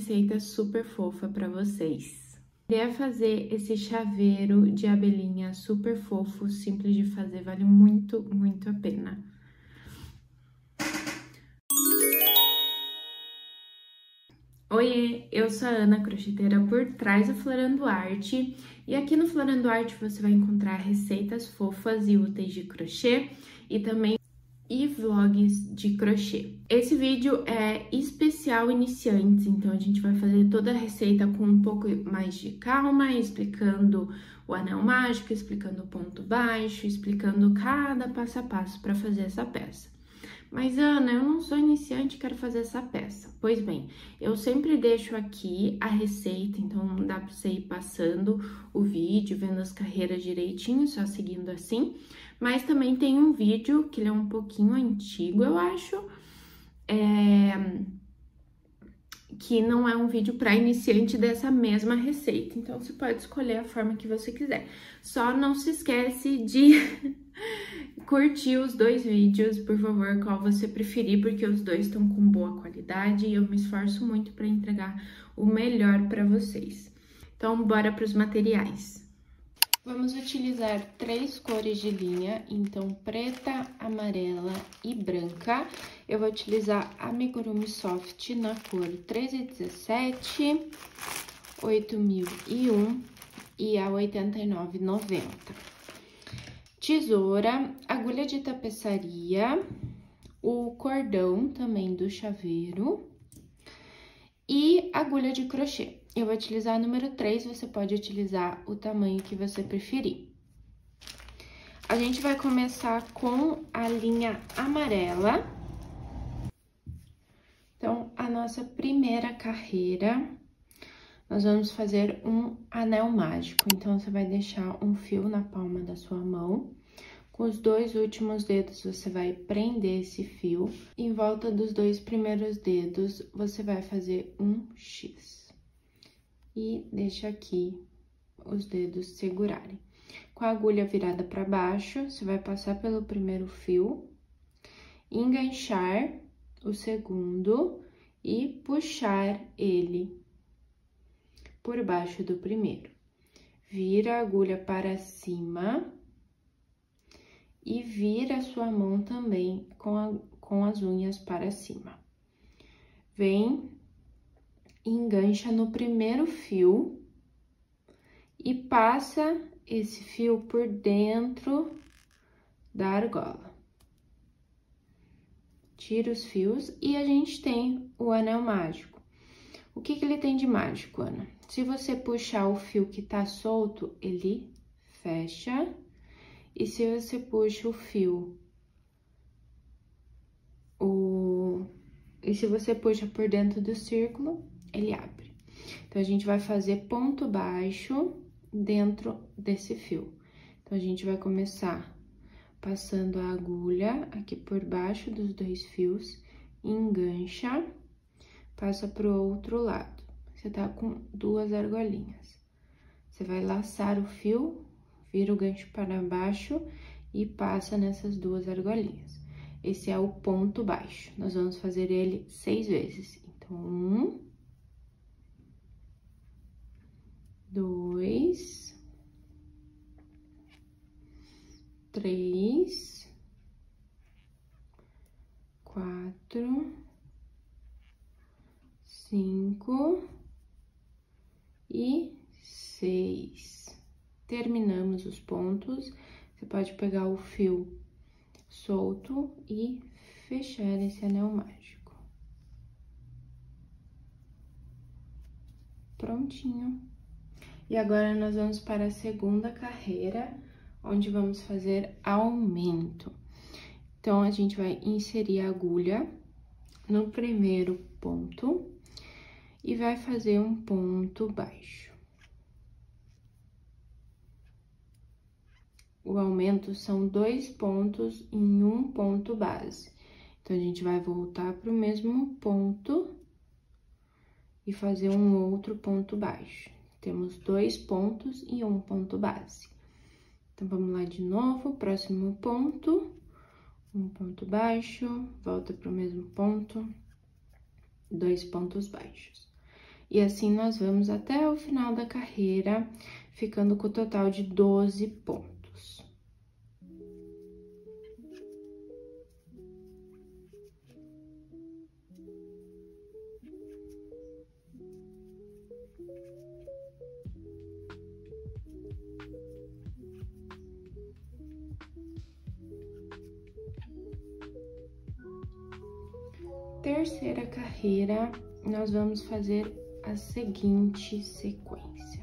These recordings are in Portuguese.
receita super fofa para vocês. Queria fazer esse chaveiro de abelhinha super fofo, simples de fazer, vale muito, muito a pena. Oiê, eu sou a Ana, crocheteira por trás do Florando Arte, e aqui no Florando Arte você vai encontrar receitas fofas e úteis de crochê e também vlogs de crochê. Esse vídeo é especial iniciantes, então a gente vai fazer toda a receita com um pouco mais de calma, explicando o anel mágico, explicando o ponto baixo, explicando cada passo a passo para fazer essa peça. Mas, Ana, eu não sou iniciante e quero fazer essa peça. Pois bem, eu sempre deixo aqui a receita, então dá pra você ir passando o vídeo, vendo as carreiras direitinho, só seguindo assim. Mas também tem um vídeo, que ele é um pouquinho antigo, eu acho, que não é um vídeo para iniciante dessa mesma receita. Então, você pode escolher a forma que você quiser. Só não se esquece de curtir os dois vídeos, por favor, qual você preferir, porque os dois estão com boa qualidade e eu me esforço muito para entregar o melhor para vocês. Então, bora para os materiais. Vamos utilizar 3 cores de linha, então preta, amarela e branca. Eu vou utilizar a Amigurumi Soft na cor 1317, 8001 e a 8990. Tesoura, agulha de tapeçaria, o cordão também do chaveiro e agulha de crochê. Eu vou utilizar a número 3, você pode utilizar o tamanho que você preferir. A gente vai começar com a linha amarela. Então, a nossa primeira carreira, nós vamos fazer um anel mágico. Então, você vai deixar um fio na palma da sua mão. Com os 2 últimos dedos, você vai prender esse fio. Em volta dos 2 primeiros dedos, você vai fazer um X. E deixa aqui os dedos segurarem. Com a agulha virada para baixo, você vai passar pelo primeiro fio, enganchar o segundo e puxar ele por baixo do primeiro. Vira a agulha para cima e vira a sua mão também com as unhas para cima. Vem, engancha no primeiro fio e passa esse fio por dentro da argola. Tira os fios e a gente tem o anel mágico. O que ele tem de mágico, Ana? Se você puxar o fio que tá solto, ele fecha. E se você puxa o fio, e se você puxa por dentro do círculo, ele abre. Então, a gente vai fazer ponto baixo dentro desse fio. Então, a gente vai começar passando a agulha aqui por baixo dos 2 fios, engancha, passa pro outro lado. Você tá com 2 argolinhas. Você vai laçar o fio, vira o gancho para baixo e passa nessas 2 argolinhas. Esse é o ponto baixo. Nós vamos fazer ele 6 vezes. Então, 1, 2, 3, 4, 5 e 6. Terminamos os pontos. Você pode pegar o fio solto e fechar esse anel mágico. Prontinho. E agora, nós vamos para a segunda carreira, onde vamos fazer aumento. Então, a gente vai inserir a agulha no primeiro ponto e vai fazer um ponto baixo. O aumento são 2 pontos em um ponto base. Então, a gente vai voltar para o mesmo ponto e fazer um outro ponto baixo. Temos 2 pontos e um ponto base. Então, vamos lá de novo, próximo ponto, um ponto baixo, volta para o mesmo ponto, 2 pontos baixos. E assim nós vamos até o final da carreira, ficando com o total de 12 pontos. Terceira carreira, nós vamos fazer a seguinte sequência.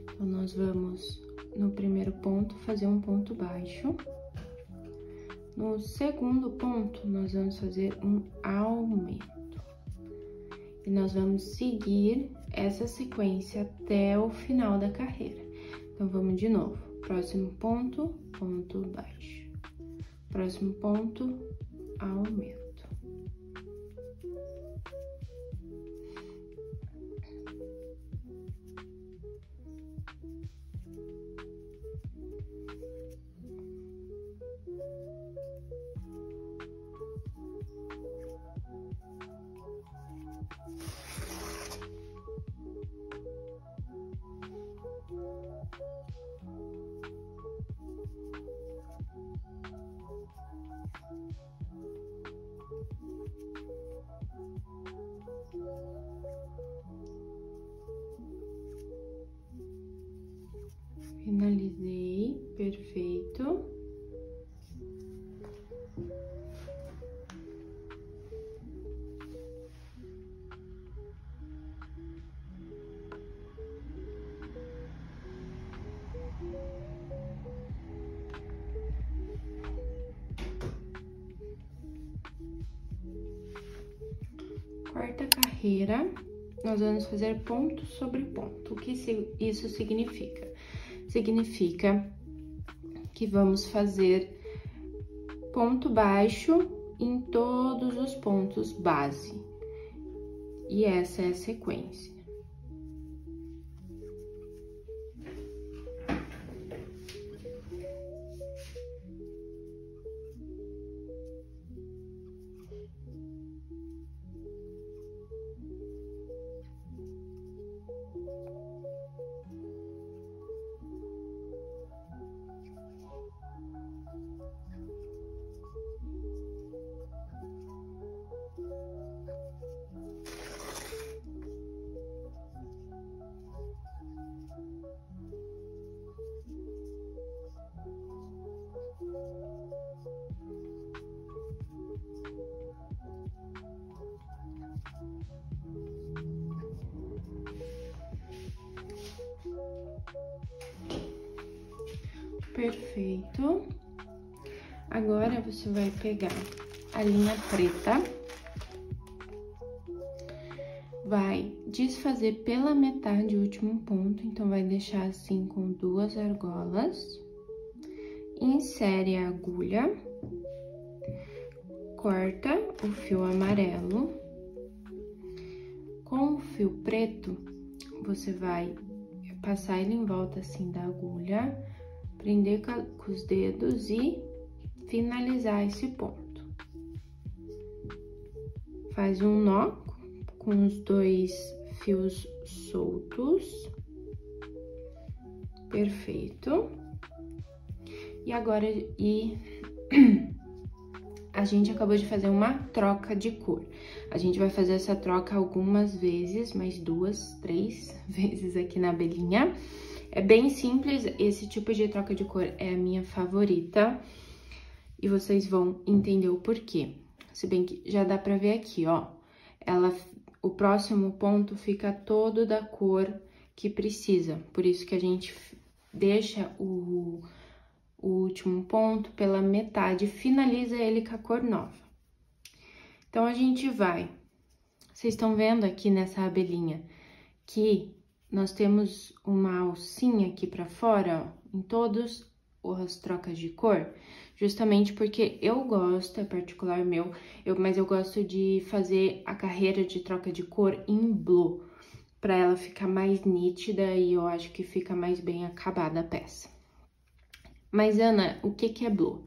Então, nós vamos, no primeiro ponto, fazer um ponto baixo. No segundo ponto, nós vamos fazer um aumento. E nós vamos seguir essa sequência até o final da carreira. Então, vamos de novo. Próximo ponto, ponto baixo. Próximo ponto, aumento. Finalizei, perfeito. Quarta carreira, nós vamos fazer ponto sobre ponto. O que isso significa? Significa que vamos fazer ponto baixo em todos os pontos base. E essa é a sequência. Perfeito. Agora, você vai pegar a linha preta, vai desfazer pela metade o último ponto, então, vai deixar assim com 2 argolas, insere a agulha, corta o fio amarelo, com o fio preto, você vai passar ele em volta assim da agulha, prender com os dedos e finalizar esse ponto. Faz um nó com os 2 fios soltos. Perfeito. E agora, a gente acabou de fazer uma troca de cor. A gente vai fazer essa troca algumas vezes, mais 2, 3 vezes aqui na abelhinha. É bem simples, esse tipo de troca de cor é a minha favorita. E vocês vão entender o porquê. Se bem que já dá pra ver aqui, ó. O próximo ponto fica todo da cor que precisa. Por isso que a gente deixa o último ponto pela metade, finaliza ele com a cor nova. Então, a gente vai... Vocês estão vendo aqui nessa abelhinha que nós temos uma alcinha aqui pra fora, ó, em todas as trocas de cor, justamente porque eu gosto, é particular meu, mas eu gosto de fazer a carreira de troca de cor em blue, pra ela ficar mais nítida e eu acho que fica mais bem acabada a peça. Mas, Ana, o que é blue?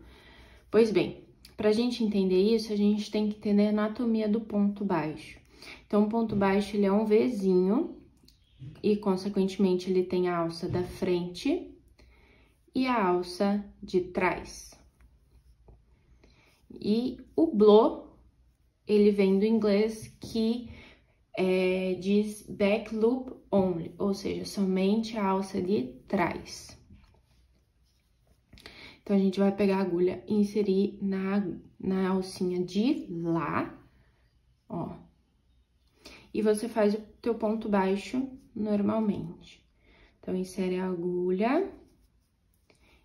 Pois bem, pra gente entender isso, a gente tem que entender a anatomia do ponto baixo. Então, o ponto baixo, ele é um Vzinho e, consequentemente, ele tem a alça da frente e a alça de trás. E o blow, ele vem do inglês que diz back loop only, ou seja, somente a alça de trás. Então, a gente vai pegar a agulha e inserir na alcinha de lá, ó. E você faz o teu ponto baixo normalmente. Então, insere a agulha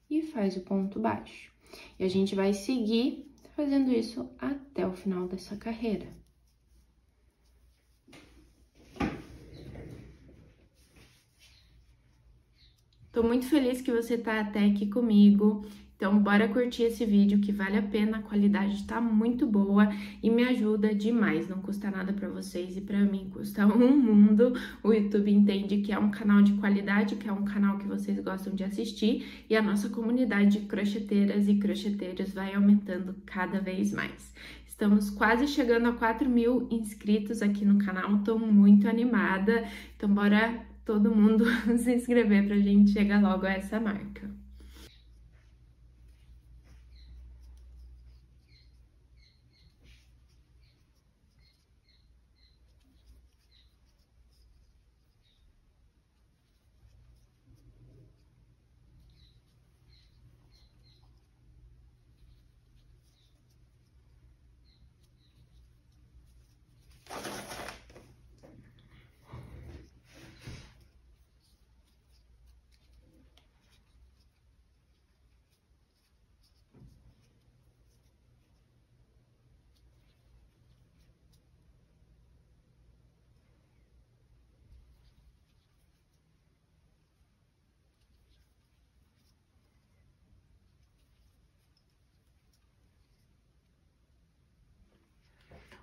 e faz o ponto baixo. E a gente vai seguir fazendo isso até o final dessa carreira. Tô muito feliz que você tá até aqui comigo. Então, bora curtir esse vídeo que vale a pena, a qualidade tá muito boa e me ajuda demais. Não custa nada pra vocês e pra mim custa um mundo. O YouTube entende que é um canal de qualidade, que é um canal que vocês gostam de assistir e a nossa comunidade de crocheteiras e crocheteiros vai aumentando cada vez mais. Estamos quase chegando a 4.000 inscritos aqui no canal, tô muito animada. Então, bora todo mundo se inscrever pra gente chegar logo a essa marca.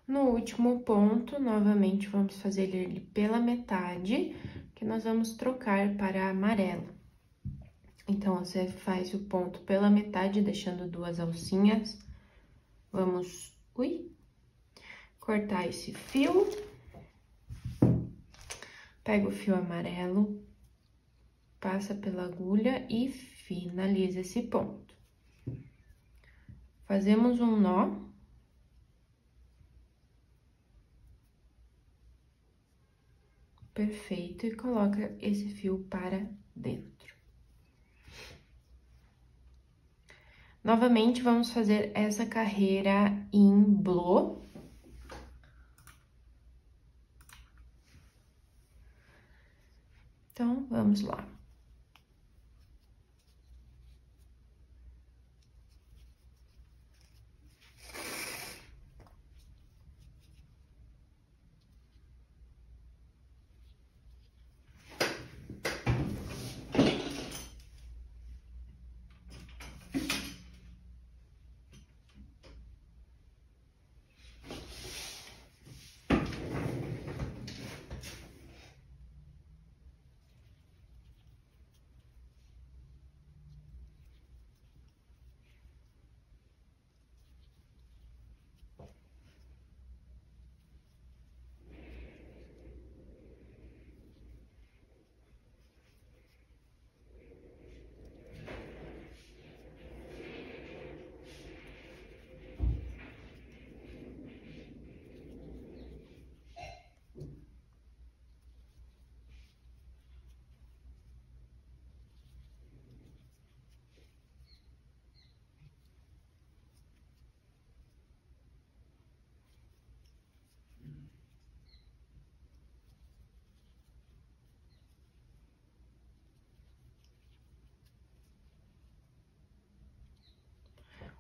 No último ponto, novamente, vamos fazer ele pela metade, que nós vamos trocar para amarelo. Então, você faz o ponto pela metade, deixando duas alcinhas. Vamos, cortar esse fio. Pega o fio amarelo, passa pela agulha e finaliza esse ponto. Fazemos um nó. Perfeito, e coloca esse fio para dentro. Novamente, vamos fazer essa carreira em blow. Então, vamos lá.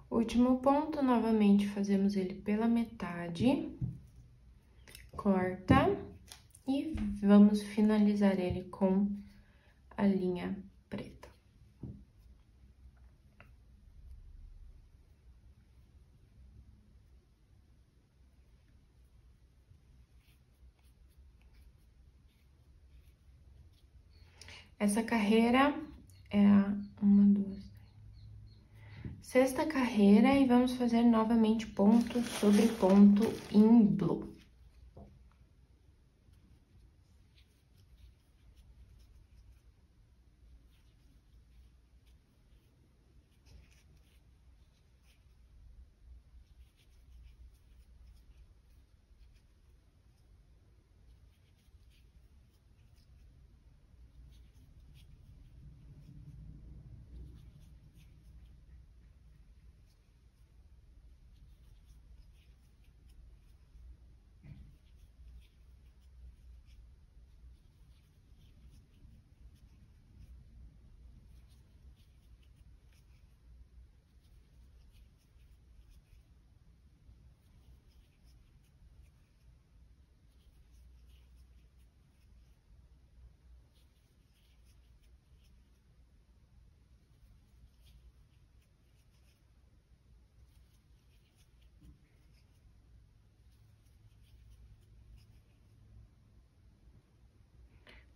Último ponto, novamente, fazemos ele pela metade, corta e vamos finalizar ele com a linha preta. Essa carreira é a sexta carreira e vamos fazer novamente ponto sobre ponto em blow.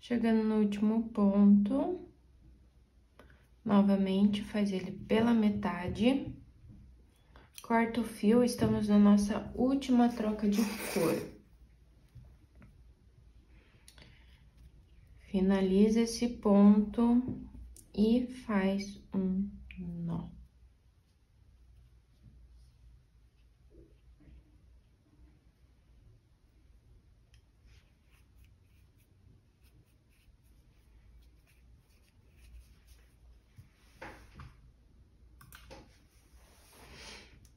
Chegando no último ponto, novamente, faz ele pela metade. Corta o fio, estamos na nossa última troca de cor. Finaliza esse ponto e faz um nó.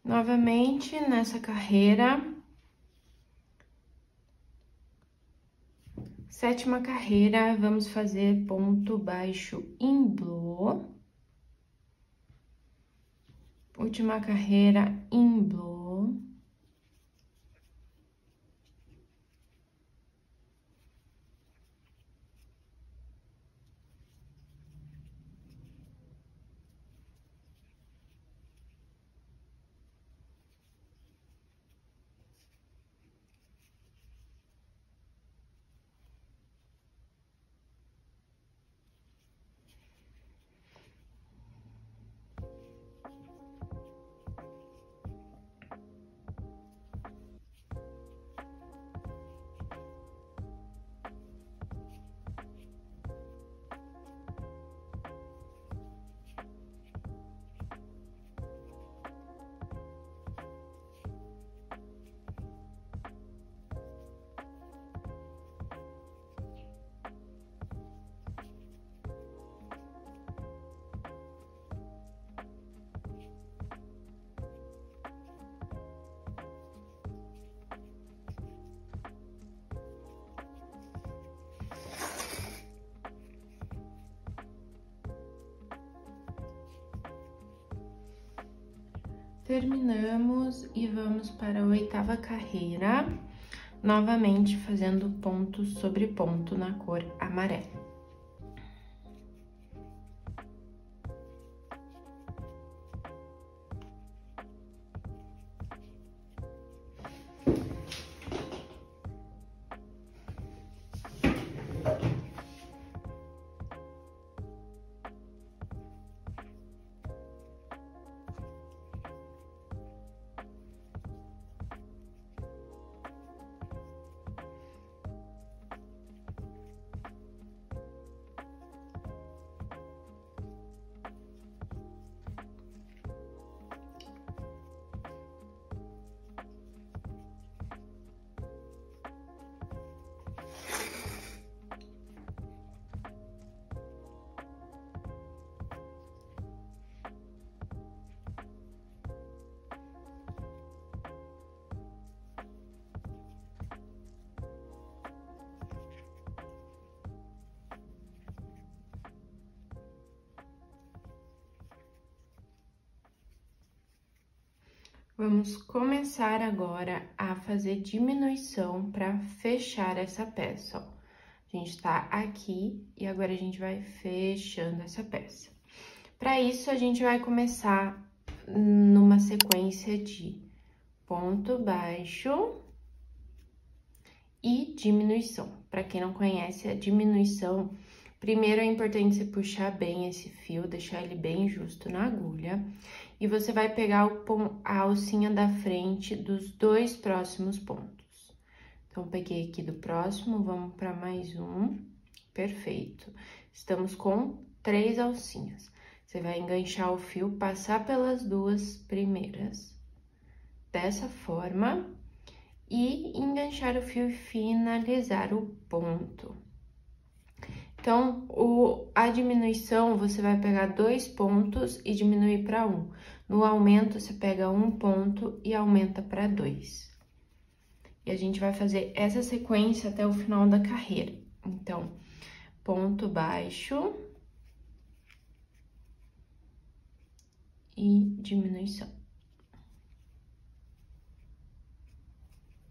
Novamente, nessa carreira, sétima carreira, vamos fazer ponto baixo em blô. Última carreira em blô. Terminamos e vamos para a oitava carreira, novamente fazendo ponto sobre ponto na cor amarela. Vamos começar agora a fazer diminuição para fechar essa peça, ó. A gente tá aqui e agora a gente vai fechando essa peça. Para isso, a gente vai começar numa sequência de ponto baixo e diminuição. Para quem não conhece a diminuição, primeiro é importante você puxar bem esse fio, deixar ele bem justo na agulha. E você vai pegar a alcinha da frente dos dois próximos pontos. Então, peguei aqui do próximo, vamos para mais um. Perfeito. Estamos com 3 alcinhas. Você vai enganchar o fio, passar pelas duas primeiras, dessa forma, e enganchar o fio e finalizar o ponto. Então, a diminuição, você vai pegar 2 pontos e diminuir para 1. No aumento, você pega 1 ponto e aumenta para 2. E a gente vai fazer essa sequência até o final da carreira. Então, ponto baixo e diminuição.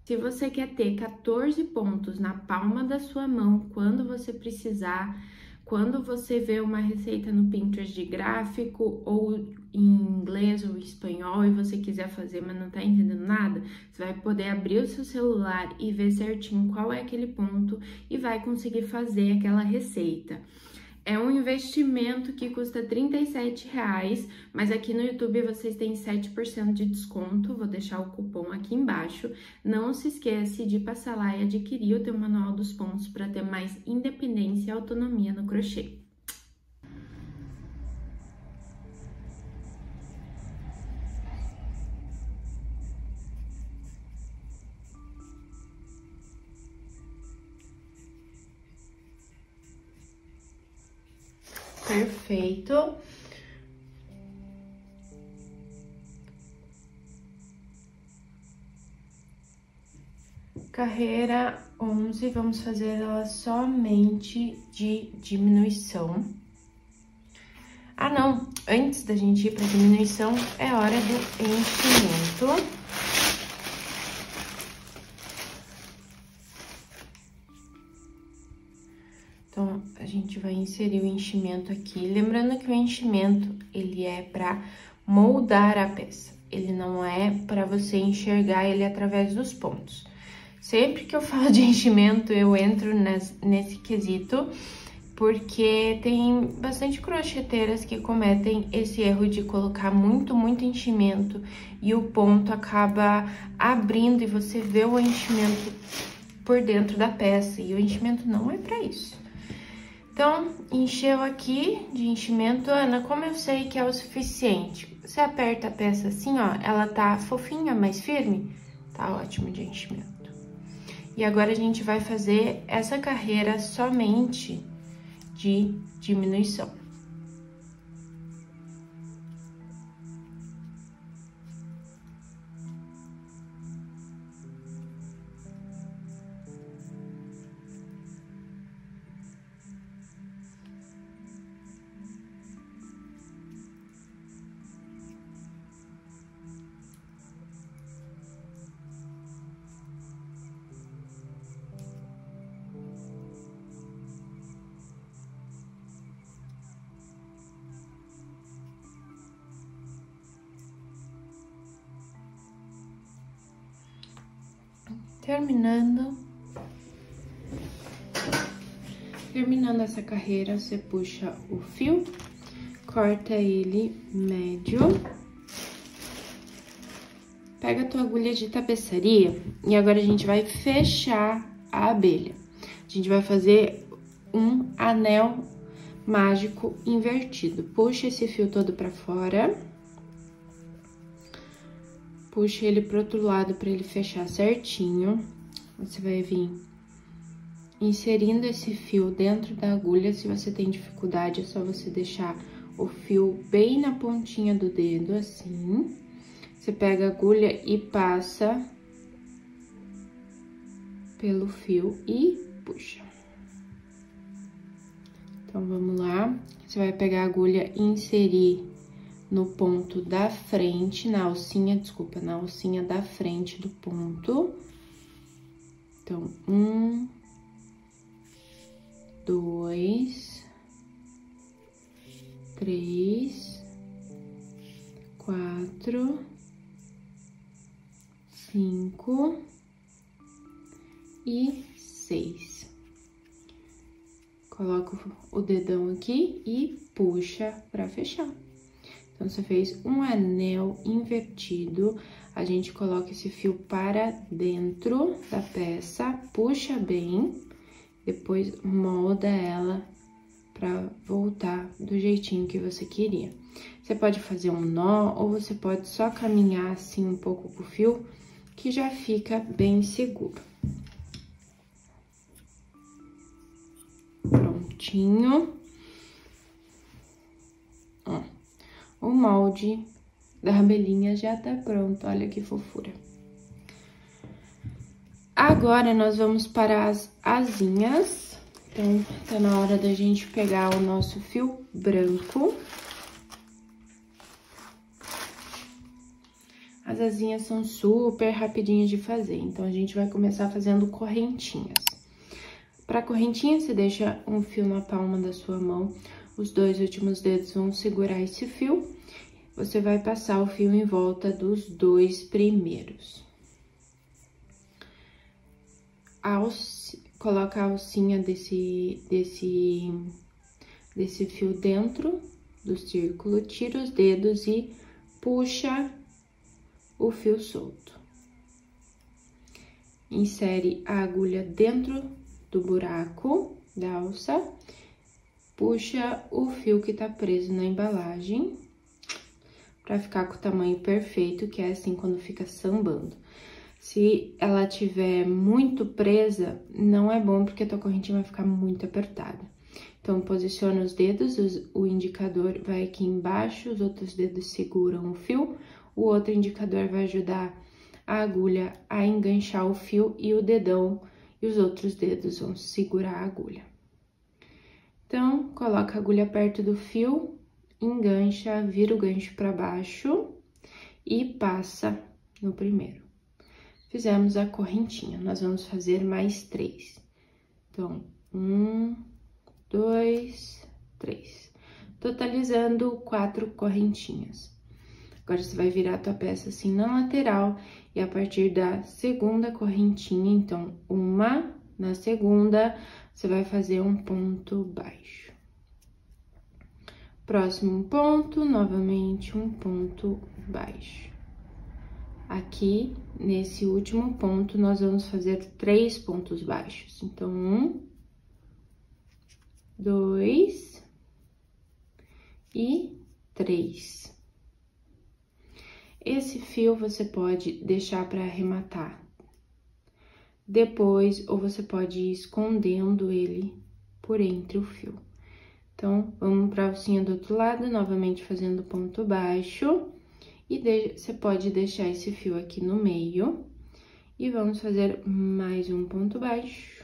Se você quer ter 14 pontos na palma da sua mão, quando você precisar, quando você vê uma receita no Pinterest de gráfico ou em inglês ou espanhol e você quiser fazer, mas não tá entendendo nada, você vai poder abrir o seu celular e ver certinho qual é aquele ponto e vai conseguir fazer aquela receita. É um investimento que custa R$37, mas aqui no YouTube vocês têm 7% de desconto, vou deixar o cupom aqui embaixo. Não se esquece de passar lá e adquirir o teu manual dos pontos para ter mais independência e autonomia no crochê. Perfeito. Carreira 11, vamos fazer ela somente de diminuição. Ah, não, antes da gente ir para diminuição, é hora do enchimento. Então, a gente vai inserir o enchimento aqui. Lembrando que o enchimento, ele é para moldar a peça. Ele não é para você enxergar ele através dos pontos. Sempre que eu falo de enchimento, eu entro nesse quesito, porque tem bastante crocheteiras que cometem esse erro de colocar muito enchimento e o ponto acaba abrindo e você vê o enchimento por dentro da peça. E o enchimento não é para isso. Então, encheu aqui de enchimento. Ana, como eu sei que é o suficiente? Você aperta a peça assim, ó, ela tá fofinha, mais firme, tá ótimo de enchimento. E agora a gente vai fazer essa carreira somente de diminuição. Terminando essa carreira, você puxa o fio, corta ele médio, pega a tua agulha de tapeçaria e agora a gente vai fechar a abelha. A gente vai fazer um anel mágico invertido. Puxa esse fio todo pra fora. Puxa ele pro outro lado para ele fechar certinho. Você vai vir inserindo esse fio dentro da agulha. Se você tem dificuldade, é só você deixar o fio bem na pontinha do dedo, assim. Você pega a agulha e passa pelo fio e puxa. Então, vamos lá. Você vai pegar a agulha e inserir no ponto da frente, na alcinha, desculpa, na alcinha da frente do ponto. Então, 1, 2, 3, 4, 5 e 6. Coloca o dedão aqui e puxa pra fechar. Então, você fez um anel invertido, a gente coloca esse fio para dentro da peça, puxa bem, depois molda ela pra voltar do jeitinho que você queria. Você pode fazer um nó ou você pode só caminhar assim um pouco com o fio, que já fica bem seguro. Prontinho. Ó. O molde da abelhinha já tá pronto, olha que fofura. Agora, nós vamos para as asinhas. Então, tá na hora da gente pegar o nosso fio branco. As asinhas são super rapidinhas de fazer, então a gente vai começar fazendo correntinhas. Pra correntinha, você deixa um fio na palma da sua mão, os 2 últimos dedos vão segurar esse fio, você vai passar o fio em volta dos 2 primeiros. Coloca a alcinha desse fio dentro do círculo, tira os dedos e puxa o fio solto. Insere a agulha dentro do buraco da alça, puxa o fio que tá preso na embalagem, pra ficar com o tamanho perfeito, que é assim quando fica sambando. Se ela tiver muito presa, não é bom, porque a tua correntinha vai ficar muito apertada. Então, posiciona os dedos, o indicador vai aqui embaixo, os outros dedos seguram o fio, o outro indicador vai ajudar a agulha a enganchar o fio e o dedão e os outros dedos vão segurar a agulha. Então, coloca a agulha perto do fio, engancha, vira o gancho para baixo e passa no primeiro. Fizemos a correntinha, nós vamos fazer mais 3. Então, 1, 2, 3. Totalizando 4 correntinhas. Agora, você vai virar a tua peça assim na lateral e a partir da segunda correntinha, então, uma, na segunda, você vai fazer um ponto baixo. Próximo ponto, novamente, um ponto baixo. Aqui, nesse último ponto, nós vamos fazer 3 pontos baixos. Então, 1, 2 e 3. Esse fio você pode deixar para arrematar depois, ou você pode ir escondendo ele por entre o fio. Então, vamos para a alcinha do outro lado, novamente fazendo ponto baixo. E você pode deixar esse fio aqui no meio. E vamos fazer mais um ponto baixo.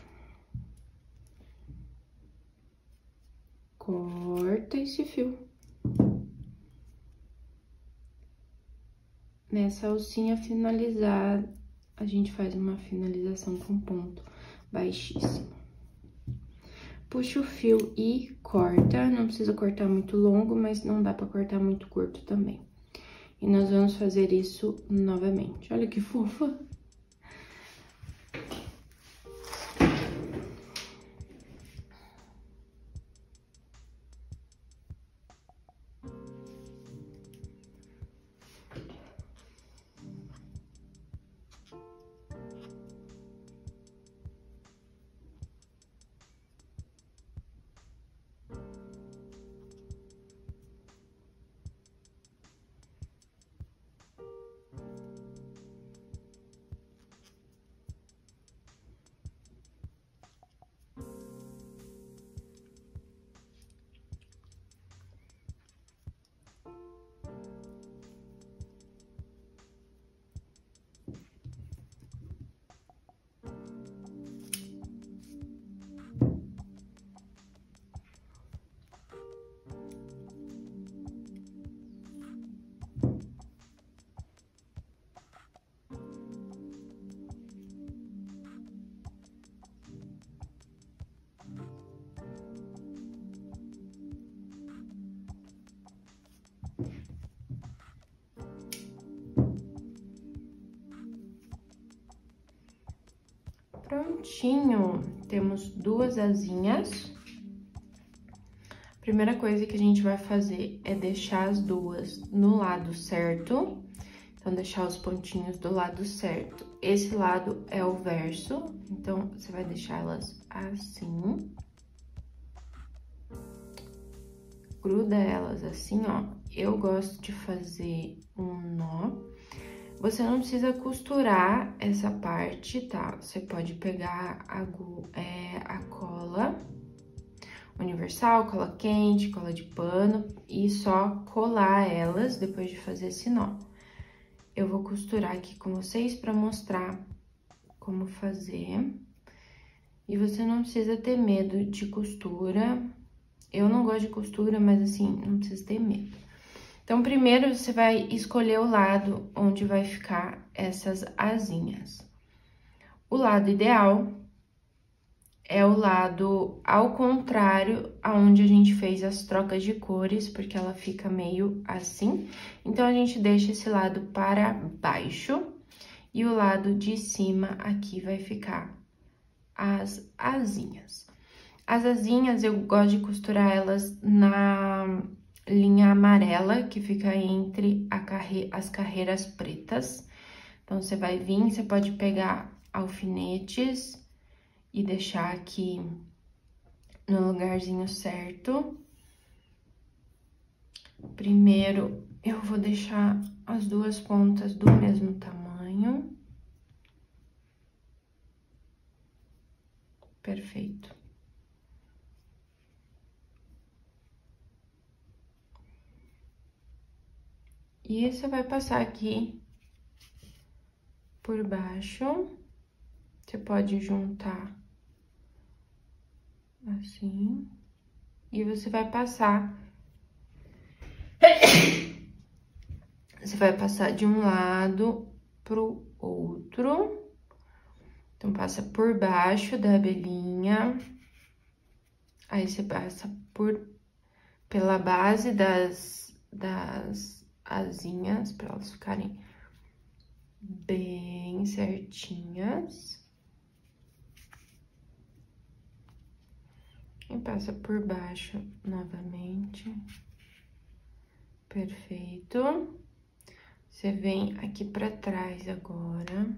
Corta esse fio. Nessa alcinha finalizada, a gente faz uma finalização com ponto baixíssimo. Puxa o fio e corta. Não precisa cortar muito longo, mas não dá pra cortar muito curto também. E nós vamos fazer isso novamente. Olha que fofa! Prontinho, temos 2 asinhas. A primeira coisa que a gente vai fazer é deixar as 2 no lado certo. Então, deixar os pontinhos do lado certo. Esse lado é o verso, então, você vai deixar elas assim. Gruda elas assim, ó. Eu gosto de fazer um nó. Você não precisa costurar essa parte, tá? Você pode pegar a cola universal, cola quente, cola de pano e só colar elas depois de fazer esse nó. Eu vou costurar aqui com vocês pra mostrar como fazer. E você não precisa ter medo de costura. Eu não gosto de costura, mas assim, não precisa ter medo. Então, primeiro, você vai escolher o lado onde vai ficar essas asinhas. O lado ideal é o lado ao contrário, aonde a gente fez as trocas de cores, porque ela fica meio assim. Então, a gente deixa esse lado para baixo e o lado de cima aqui vai ficar as asinhas. As asinhas, eu gosto de costurar elas na linha amarela, que fica entre as carreiras pretas. Então, você vai vir, você pode pegar alfinetes e deixar aqui no lugarzinho certo. Primeiro, eu vou deixar as duas pontas do mesmo tamanho. Perfeito. E você vai passar aqui por baixo. Você pode juntar assim. E você vai passar. Você vai passar de um lado pro outro. Então, passa por baixo da abelhinha. Aí, você passa pela base das asinhas, para elas ficarem bem certinhas. E passa por baixo novamente. Perfeito. Você vem aqui pra trás agora.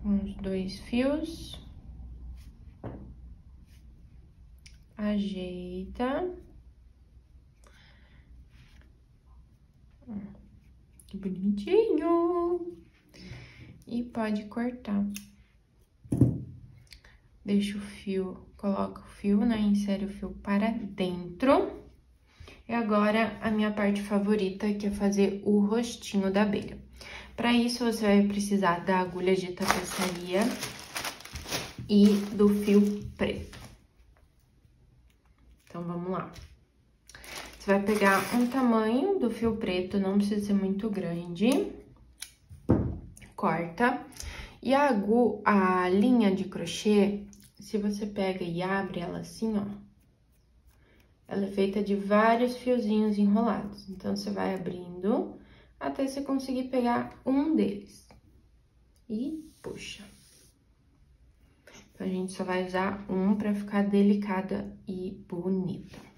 Uns 2 fios. Ajeita. Que bonitinho! E pode cortar. Deixa o fio, coloca o fio, né? Insere o fio para dentro. E agora, a minha parte favorita, que é fazer o rostinho da abelha. Para isso, você vai precisar da agulha de tapeçaria e do fio preto. Então, vamos lá. Você vai pegar um tamanho do fio preto, não precisa ser muito grande. Corta. E a linha de crochê, se você pega e abre ela assim, ó, ela é feita de vários fiozinhos enrolados. Então, você vai abrindo até você conseguir pegar um deles. E puxa. Então, a gente só vai usar um pra ficar delicada e bonita.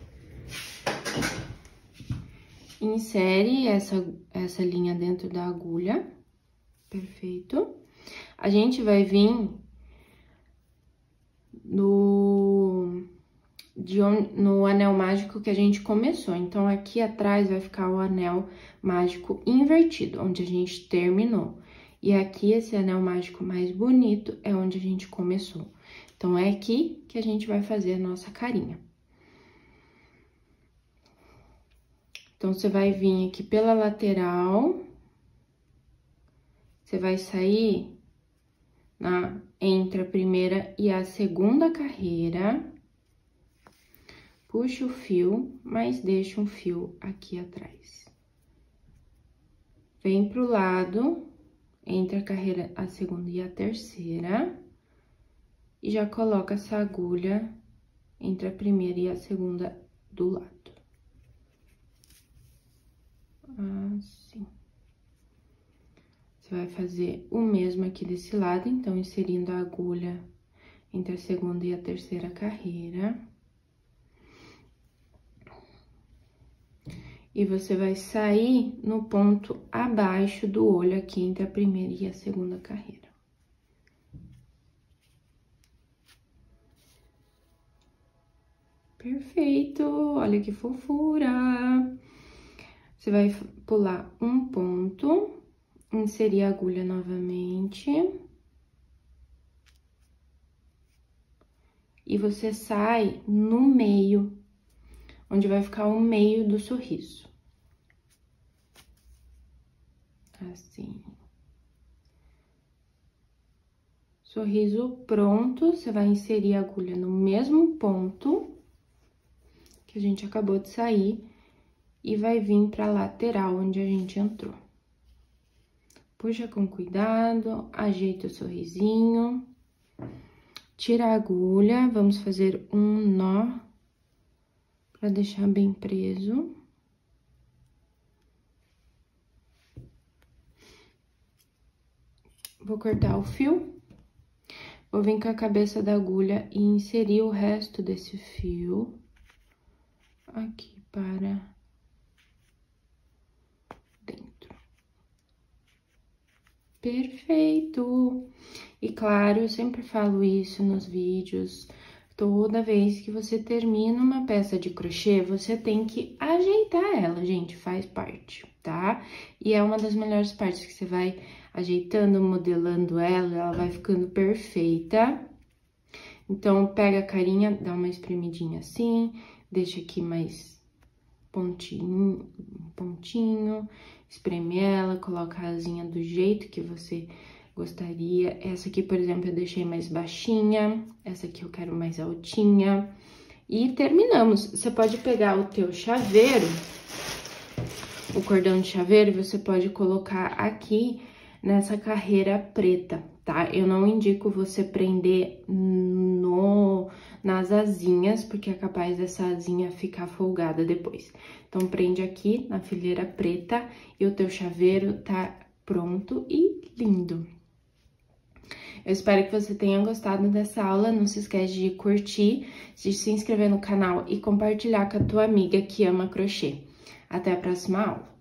Insere essa linha dentro da agulha. Perfeito. A gente vai vir no anel mágico que a gente começou. Então, aqui atrás vai ficar o anel mágico invertido, onde a gente terminou. E aqui, esse anel mágico mais bonito é onde a gente começou. Então, é aqui que a gente vai fazer a nossa carinha. Então, você vai vir aqui pela lateral. Você vai sair entre a primeira e a segunda carreira. Puxa o fio, mas deixa um fio aqui atrás. Vem pro lado, entre a segunda e a terceira. E já coloca essa agulha entre a primeira e a segunda do lado. Assim. Você vai fazer o mesmo aqui desse lado, então, inserindo a agulha entre a segunda e a terceira carreira. E você vai sair no ponto abaixo do olho aqui, entre a primeira e a segunda carreira. Perfeito! Olha que fofura! Você vai pular um ponto, inserir a agulha novamente. E você sai no meio, onde vai ficar o meio do sorriso. Assim. Sorriso pronto, você vai inserir a agulha no mesmo ponto que a gente acabou de sair e vai vir pra lateral onde a gente entrou. Puxa com cuidado, ajeita o sorrisinho, tira a agulha, vamos fazer um nó pra deixar bem preso. Vou cortar o fio, vou vir com a cabeça da agulha e inserir o resto desse fio aqui para dentro. Perfeito! E claro, eu sempre falo isso nos vídeos, toda vez que você termina uma peça de crochê, você tem que ajeitar ela, gente, faz parte, tá? E é uma das melhores partes que você vai ajeitando, modelando ela vai ficando perfeita. Então, pega a carinha, dá uma espremidinha assim, deixa aqui mais pontinho, espreme ela, coloca a asinha do jeito que você gostaria. Essa aqui, por exemplo, eu deixei mais baixinha, essa aqui eu quero mais altinha. E terminamos. Você pode pegar o teu chaveiro, o cordão de chaveiro, e você pode colocar aqui nessa carreira preta, tá? Eu não indico você prender nas asinhas, porque é capaz dessa asinha ficar folgada depois. Então, prende aqui na fileira preta e o teu chaveiro tá pronto e lindo. Eu espero que você tenha gostado dessa aula. Não se esquece de curtir, de se inscrever no canal e compartilhar com a tua amiga que ama crochê. Até a próxima aula!